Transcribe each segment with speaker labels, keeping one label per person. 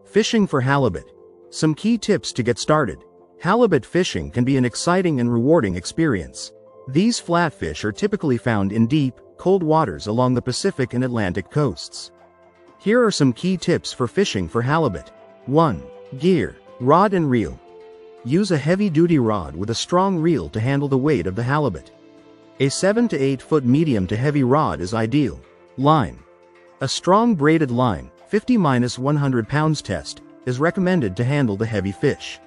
Speaker 1: Fishing for halibut. Some key tips to get started. Halibut fishing can be an exciting and rewarding experience. These flatfish are typically found in deep, cold waters along the Pacific and Atlantic coasts. Here are some key tips for fishing for halibut. 1. Gear. Rod and reel. Use a heavy-duty rod with a strong reel to handle the weight of the halibut. A 7 to 8 foot medium to heavy rod is ideal. Line. A strong braided line, 50-100 pounds test, is recommended to handle the heavy fish.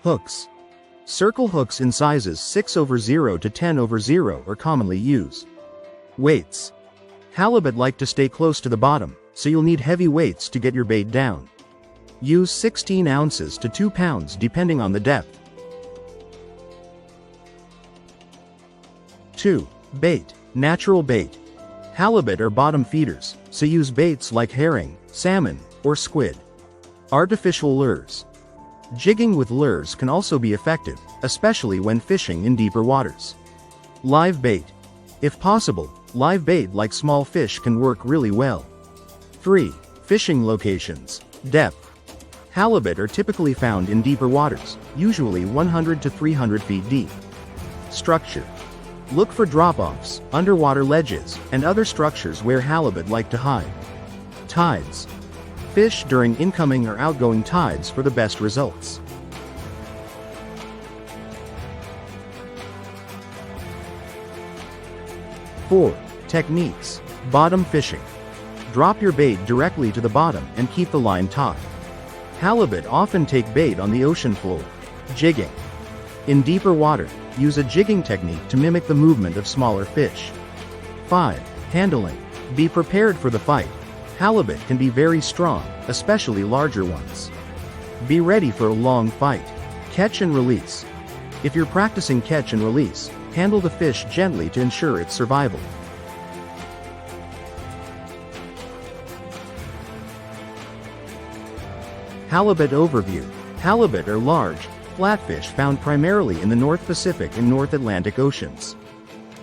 Speaker 1: Hooks. Circle hooks in sizes 6/0 to 10/0 are commonly used. Weights. Halibut like to stay close to the bottom, so you'll need heavy weights to get your bait down. Use 16 ounces to 2 pounds depending on the depth. 2. Bait. Natural bait. Halibut are bottom feeders, so use baits like herring, salmon, or squid. Artificial lures. Jigging with lures can also be effective, especially when fishing in deeper waters. Live bait. If possible, live bait like small fish can work really well. 3. Fishing locations. Depth. Halibut are typically found in deeper waters, usually 100 to 300 feet deep. Structure. Look for drop-offs, underwater ledges, and other structures where halibut like to hide. Tides. Fish during incoming or outgoing tides for the best results. Four. Techniques. Bottom fishing. Drop your bait directly to the bottom and keep the line taut. Halibut often take bait on the ocean floor. Jigging. In deeper water, use a jigging technique to mimic the movement of smaller fish. 5. Handling. Be prepared for the fight. Halibut can be very strong, especially larger ones. Be ready for a long fight. Catch and release. If you're practicing catch and release, handle the fish gently to ensure its survival. Halibut Overview. Halibut are large, flatfish found primarily in the North Pacific and North Atlantic Oceans.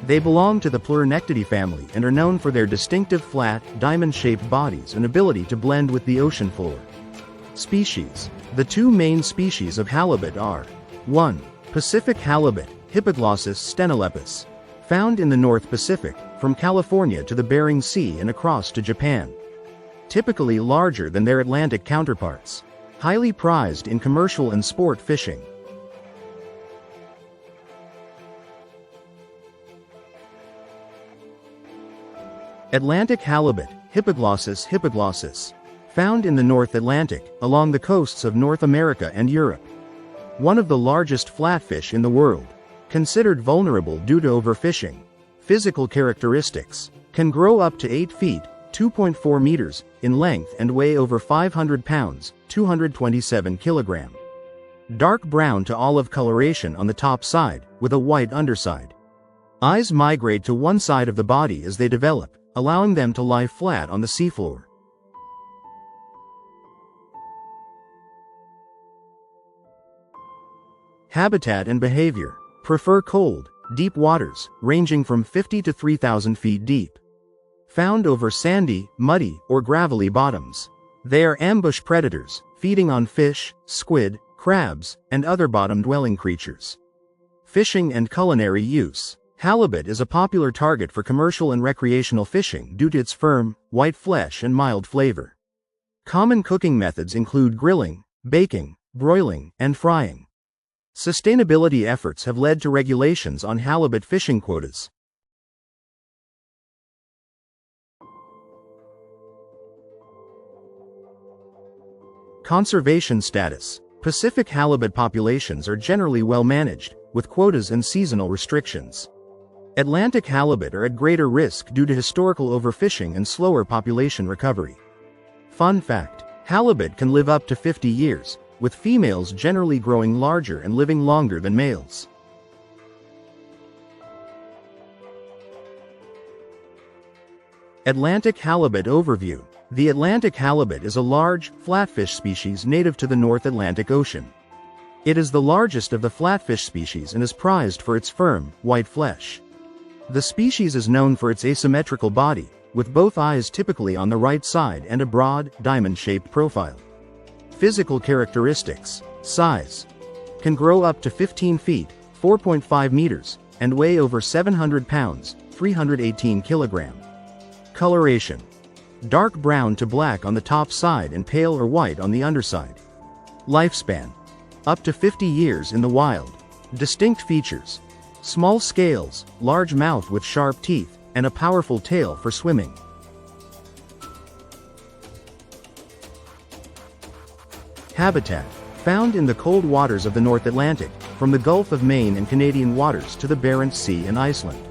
Speaker 1: They belong to the Pleuronectidae family and are known for their distinctive flat, diamond-shaped bodies and ability to blend with the ocean floor. Species. The two main species of halibut are 1. Pacific halibut, Hippoglossus stenolepis. Found in the North Pacific, from California to the Bering Sea and across to Japan. Typically larger than their Atlantic counterparts. Highly prized in commercial and sport fishing. Atlantic halibut, Hippoglossus. Found in the North Atlantic, along the coasts of North America and Europe. One of the largest flatfish in the world. Considered vulnerable due to overfishing. Physical characteristics. Can grow up to 8 feet, 2.4 meters, in length and weigh over 500 pounds, 227 kilogram. Dark brown to olive coloration on the top side, with a white underside. Eyes migrate to one side of the body as they develop, allowing them to lie flat on the seafloor. Habitat and behavior. Prefer cold, deep waters, ranging from 50 to 3,000 feet deep. Found over sandy, muddy, or gravelly bottoms. They are ambush predators, feeding on fish, squid, crabs, and other bottom-dwelling creatures. Fishing and culinary use. Halibut is a popular target for commercial and recreational fishing due to its firm, white flesh and mild flavor. Common cooking methods include grilling, baking, broiling, and frying. Sustainability efforts have led to regulations on halibut fishing quotas. Conservation status. Pacific halibut populations are generally well managed, with quotas and seasonal restrictions. Atlantic halibut are at greater risk due to historical overfishing and slower population recovery. Fun fact: halibut can live up to 50 years, with females generally growing larger and living longer than males. Atlantic halibut overview. The Atlantic halibut is a large, flatfish species native to the North Atlantic Ocean. It is the largest of the flatfish species and is prized for its firm, white flesh. The species is known for its asymmetrical body, with both eyes typically on the right side and a broad, diamond-shaped profile. Physical characteristics. Size. Can grow up to 15 feet, 4.5 meters, and weigh over 700 pounds, 318 kilogram. Coloration. Dark brown to black on the top side and pale or white on the underside. Lifespan. Up to 50 years in the wild. Distinct features. Small scales, large mouth with sharp teeth, and a powerful tail for swimming. Habitat. Found in the cold waters of the North Atlantic, from the Gulf of Maine and Canadian waters to the Barents Sea and Iceland.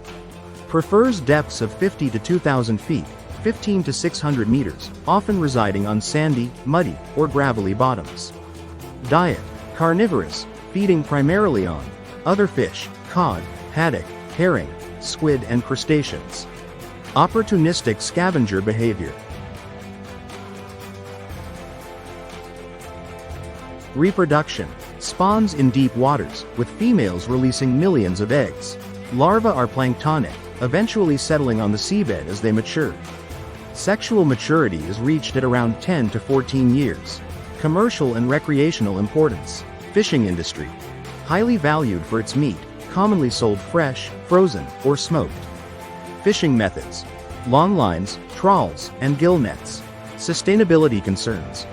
Speaker 1: Prefers depths of 50 to 2,000 feet, 15 to 600 meters, often residing on sandy, muddy, or gravelly bottoms. Diet. Carnivorous, feeding primarily on other fish, cod, haddock, herring, squid and crustaceans. Opportunistic scavenger behavior. Reproduction. Spawns in deep waters, with females releasing millions of eggs. Larvae are planktonic, eventually settling on the seabed as they mature. Sexual maturity is reached at around 10 to 14 years. Commercial and recreational importance. Fishing industry. Highly valued for its meat, commonly sold fresh, frozen, or smoked. Fishing methods. Long lines, trawls, and gill nets. Sustainability concerns.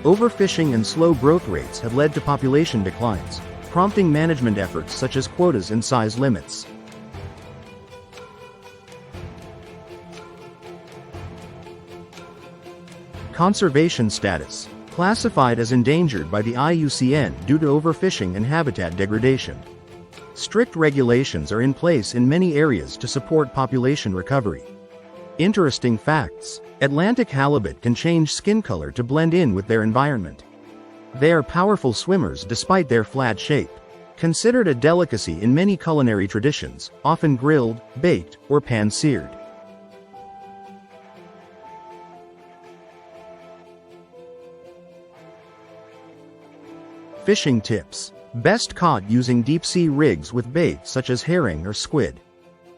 Speaker 1: Overfishing and slow growth rates have led to population declines, prompting management efforts such as quotas and size limits. Conservation status. Classified as endangered by the IUCN due to overfishing and habitat degradation. Strict regulations are in place in many areas to support population recovery. Interesting facts. Atlantic halibut can change skin color to blend in with their environment. They are powerful swimmers despite their flat shape. Considered a delicacy in many culinary traditions, often grilled, baked, or pan-seared. Fishing tips. Best caught using deep-sea rigs with bait such as herring or squid.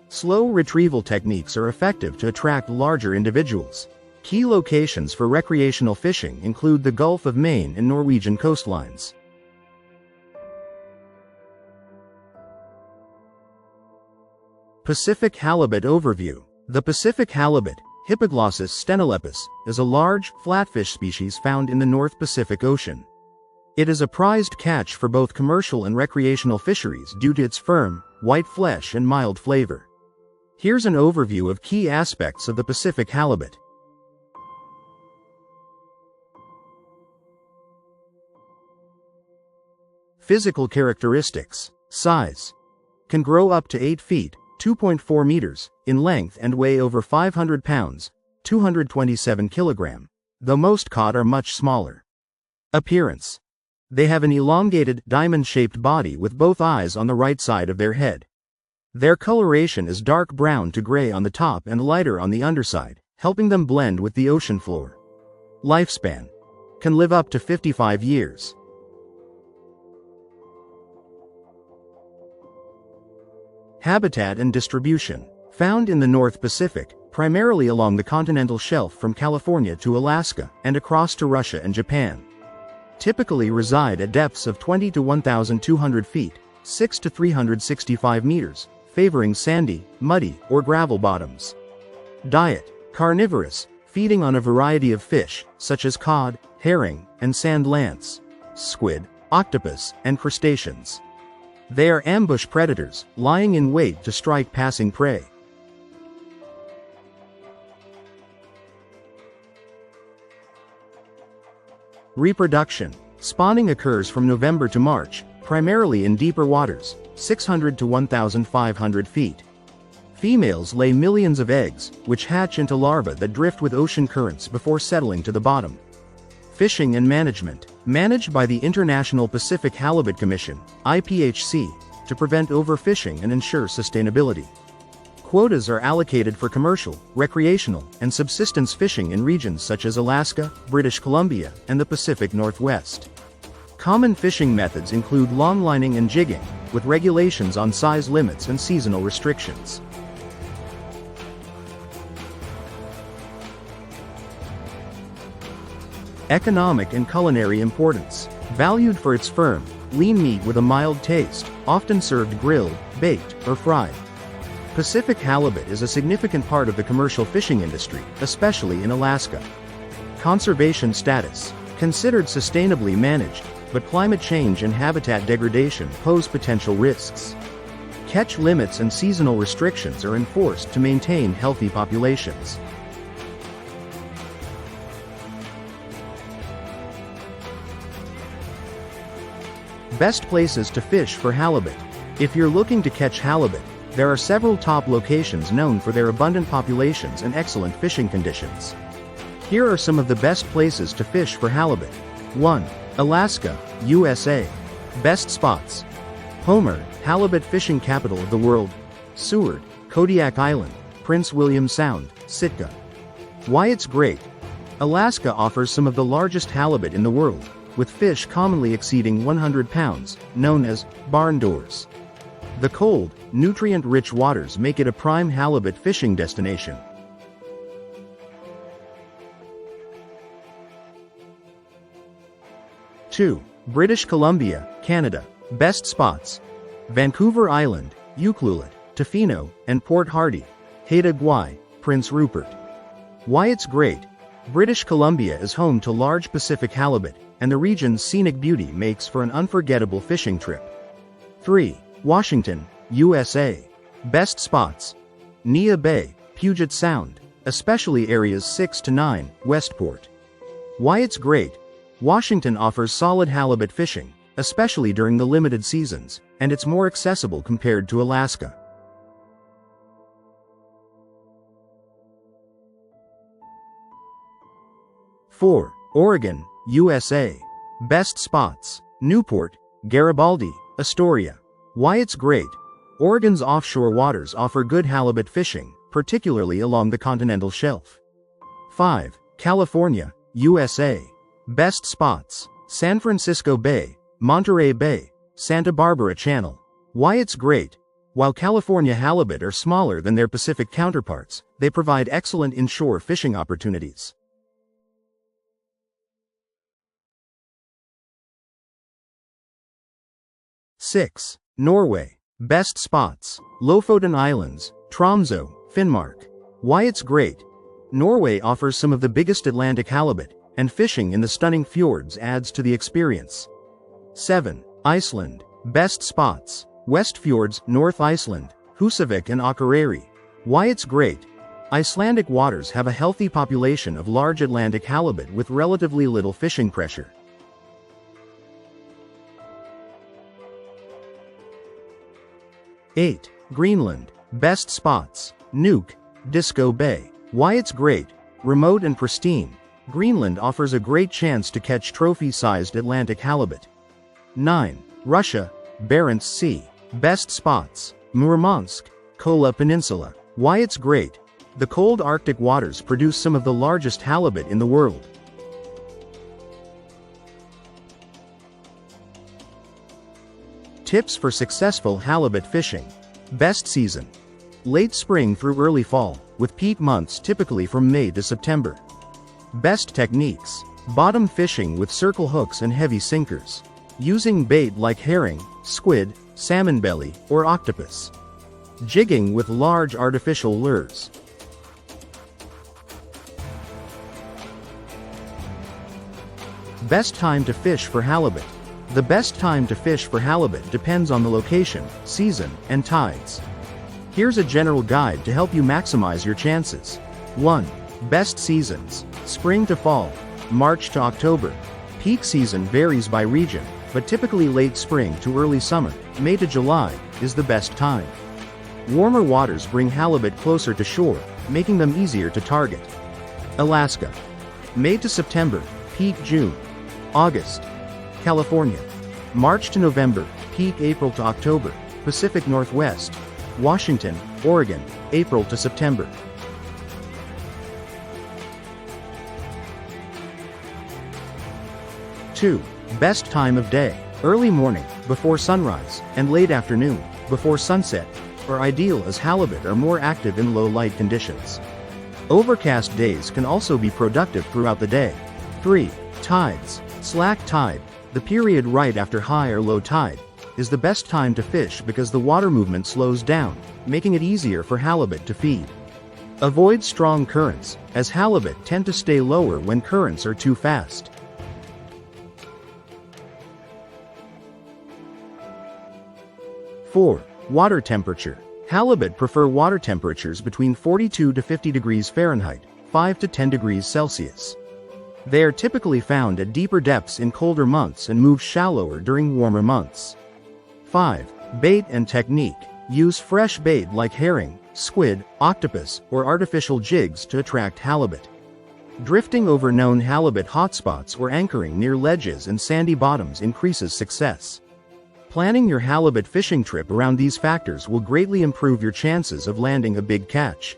Speaker 1: Slow retrieval techniques are effective to attract larger individuals. Key locations for recreational fishing include the Gulf of Maine and Norwegian coastlines. Pacific Halibut Overview. The Pacific halibut, Hippoglossus stenolepis, is a large, flatfish species found in the North Pacific Ocean. It is a prized catch for both commercial and recreational fisheries due to its firm, white flesh and mild flavor. Here's an overview of key aspects of the Pacific halibut. Physical characteristics. Size. Can grow up to 8 feet, 2.4 meters, in length and weigh over 500 pounds, 227 kilogram, though most cod are much smaller. Appearance. They have an elongated, diamond-shaped body with both eyes on the right side of their head. Their coloration is dark brown to gray on the top and lighter on the underside, helping them blend with the ocean floor. Lifespan. Can live up to 55 years. Habitat and distribution. Found in the North Pacific, primarily along the continental shelf from California to Alaska, and across to Russia and Japan. Typically reside at depths of 20 to 1,200 feet, 6 to 365 meters, favoring sandy, muddy, or gravel bottoms. Diet. Carnivorous, feeding on a variety of fish, such as cod, herring, and sand lance, squid, octopus, and crustaceans. They are ambush predators, lying in wait to strike passing prey. Reproduction. Spawning occurs from November to March, primarily in deeper waters, 600 to 1,500 feet. Females lay millions of eggs, which hatch into larvae that drift with ocean currents before settling to the bottom. Fishing and management. Managed by the International Pacific Halibut Commission, IPHC, to prevent overfishing and ensure sustainability. Quotas are allocated for commercial, recreational, and subsistence fishing in regions such as Alaska, British Columbia, and the Pacific Northwest. Common fishing methods include longlining and jigging, with regulations on size limits and seasonal restrictions. Economic and culinary importance. Valued for its firm, lean meat with a mild taste, often served grilled, baked, or fried. Pacific halibut is a significant part of the commercial fishing industry, especially in Alaska. Conservation status. Considered sustainably managed, but climate change and habitat degradation pose potential risks. Catch limits and seasonal restrictions are enforced to maintain healthy populations. Best places to fish for halibut. If you're looking to catch halibut, there are several top locations known for their abundant populations and excellent fishing conditions. Here are some of the best places to fish for halibut. 1. Alaska, USA. Best spots. Homer, halibut fishing capital of the world. Seward, Kodiak Island, Prince William Sound, Sitka. Why it's great. Alaska offers some of the largest halibut in the world, with fish commonly exceeding 100 pounds, known as barn doors. The cold, nutrient-rich waters make it a prime halibut fishing destination. Two. British Columbia, Canada. Best spots. Vancouver Island, Ucluelet, Tofino, and Port Hardy. Haida Gwaii, Prince Rupert. Why it's great. British Columbia is home to large Pacific halibut, and the region's scenic beauty makes for an unforgettable fishing trip. 3. Washington, USA. Best spots. Neah Bay, Puget Sound, especially areas 6 to 9, Westport. Why it's great. Washington offers solid halibut fishing, especially during the limited seasons, and it's more accessible compared to Alaska. 4. Oregon, USA. Best spots. Newport, Garibaldi, Astoria. Why it's great. Oregon's offshore waters offer good halibut fishing, particularly along the continental shelf. 5. California, USA. Best spots. San Francisco Bay, Monterey Bay, Santa Barbara Channel. Why it's great. While California halibut are smaller than their Pacific counterparts, they provide excellent inshore fishing opportunities. Six. Norway. Best spots. Lofoten Islands, Tromsø, Finnmark. Why it's great. Norway offers some of the biggest Atlantic halibut, and fishing in the stunning fjords adds to the experience. 7. Iceland. Best spots. Westfjords, North Iceland, Husavik and Akureyri. Why it's great. Icelandic waters have a healthy population of large Atlantic halibut with relatively little fishing pressure. 8. Greenland. Best spots. Nuuk, Disco Bay. Why it's great. Remote and pristine, Greenland offers a great chance to catch trophy-sized Atlantic halibut. 9. Russia, Barents Sea. Best spots. Murmansk, Kola Peninsula. Why it's great. The cold Arctic waters produce some of the largest halibut in the world. Tips for successful halibut fishing. Best season. Late spring through early fall, with peak months typically from May to September. Best techniques. Bottom fishing with circle hooks and heavy sinkers. Using bait like herring, squid, salmon belly, or octopus. Jigging with large artificial lures. Best time to fish for halibut. The best time to fish for halibut depends on the location, season, and tides. Here's a general guide to help you maximize your chances. 1. Best seasons. Spring to fall, March to October. Peak season varies by region, but typically late spring to early summer, May to July, is the best time. Warmer waters bring halibut closer to shore, making them easier to target. Alaska. May to September, peak June. August. California. March to November, peak April to October, Pacific Northwest. Washington, Oregon, April to September. Two. Best time of day. Early morning, before sunrise, and late afternoon, before sunset, are ideal as halibut are more active in low light conditions. Overcast days can also be productive throughout the day. 3. Tides. Slack tide, the period right after high or low tide, is the best time to fish because the water movement slows down, making it easier for halibut to feed. Avoid strong currents, as halibut tend to stay lower when currents are too fast. Four. Water temperature. Halibut prefer water temperatures between 42 to 50 degrees Fahrenheit, 5 to 10 degrees Celsius. They are typically found at deeper depths in colder months and move shallower during warmer months. 5. Bait and technique. Use fresh bait like herring, squid, octopus, or artificial jigs to attract halibut. Drifting over known halibut hotspots or anchoring near ledges and sandy bottoms increases success. Planning your halibut fishing trip around these factors will greatly improve your chances of landing a big catch.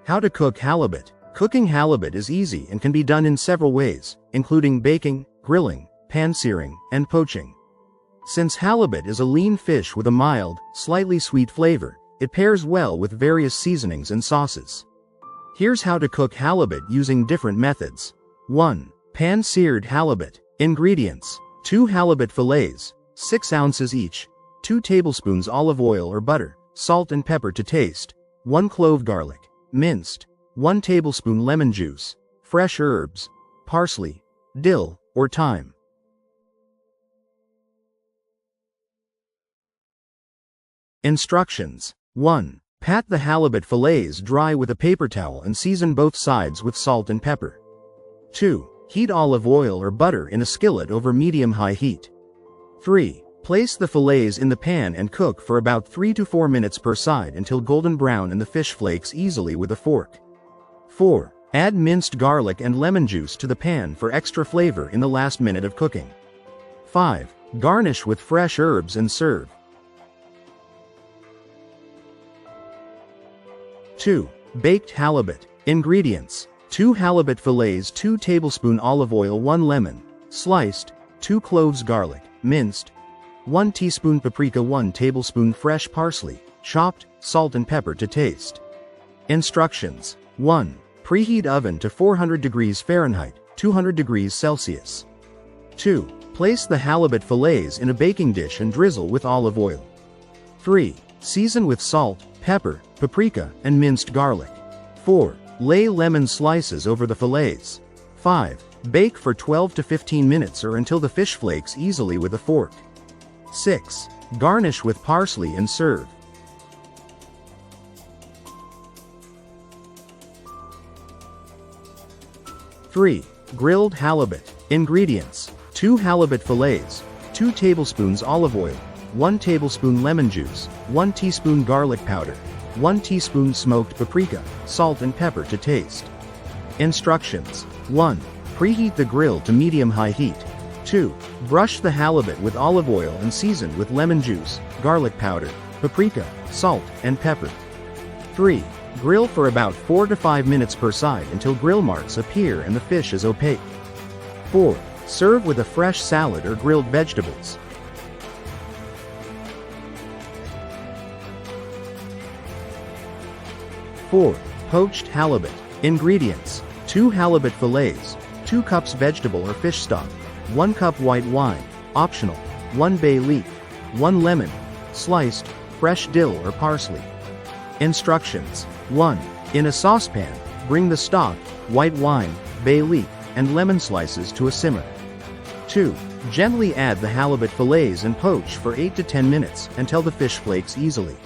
Speaker 1: How to cook halibut. Cooking halibut is easy and can be done in several ways, including baking, grilling, pan-searing, and poaching. Since halibut is a lean fish with a mild, slightly sweet flavor, it pairs well with various seasonings and sauces. Here's how to cook halibut using different methods. 1. Pan-seared halibut. Ingredients: 2 halibut fillets, 6 ounces each, 2 tablespoons olive oil or butter, salt and pepper to taste, 1 clove garlic, minced, 1 tablespoon lemon juice, fresh herbs, parsley, dill, or thyme. Instructions. 1. Pat the halibut fillets dry with a paper towel and season both sides with salt and pepper. 2. Heat olive oil or butter in a skillet over medium-high heat. 3. Place the fillets in the pan and cook for about 3 to 4 minutes per side until golden brown and the fish flakes easily with a fork. 4. Add minced garlic and lemon juice to the pan for extra flavor in the last minute of cooking. 5. Garnish with fresh herbs and serve. 2. Baked halibut. Ingredients: 2 halibut fillets, 2 tablespoon olive oil, 1 lemon, sliced, 2 cloves garlic, minced, 1 teaspoon paprika, 1 tablespoon fresh parsley, chopped, salt and pepper to taste. Instructions. 1. Preheat oven to 400 degrees Fahrenheit, 200 degrees Celsius. 2. Place the halibut fillets in a baking dish and drizzle with olive oil. 3. Season with salt, pepper, paprika, and minced garlic. 4. Lay lemon slices over the fillets. 5. Bake for 12 to 15 minutes or until the fish flakes easily with a fork. 6. Garnish with parsley and serve. Three. Grilled halibut. Ingredients: 2 halibut fillets, 2 tablespoons olive oil, 1 tablespoon lemon juice, 1 teaspoon garlic powder, 1 teaspoon smoked paprika, salt and pepper to taste. Instructions. 1. Preheat the grill to medium-high heat. 2. Brush the halibut with olive oil and season with lemon juice, garlic powder, paprika, salt, and pepper. 3. Grill for about 4 to 5 minutes per side until grill marks appear and the fish is opaque. 4. Serve with a fresh salad or grilled vegetables. 4. Poached halibut. Ingredients: 2 halibut fillets, 2 cups vegetable or fish stock, 1 cup white wine, optional, 1 bay leaf, 1 lemon, sliced, fresh dill or parsley. Instructions. 1. In a saucepan, bring the stock, white wine, bay leaf, and lemon slices to a simmer. 2. Gently add the halibut fillets and poach for 8 to 10 minutes until the fish flakes easily.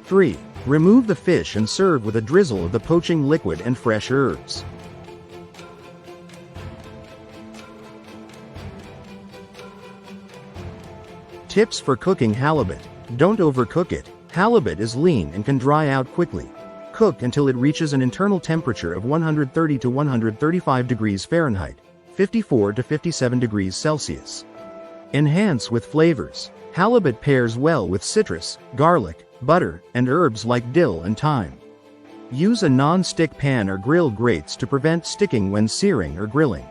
Speaker 1: 3. Remove the fish and serve with a drizzle of the poaching liquid and fresh herbs. Tips for cooking halibut. Don't overcook it. Halibut is lean and can dry out quickly. Cook until it reaches an internal temperature of 130 to 135 degrees Fahrenheit, 54 to 57 degrees Celsius. Enhance with flavors. Halibut pairs well with citrus, garlic, butter, and herbs like dill and thyme. Use a non-stick pan or grill grates to prevent sticking when searing or grilling.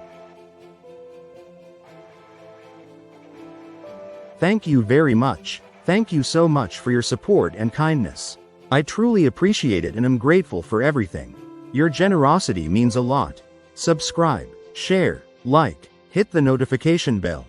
Speaker 1: Thank you very much. Thank you so much for your support and kindness. I truly appreciate it and am grateful for everything. Your generosity means a lot. Subscribe, share, like, hit the notification bell.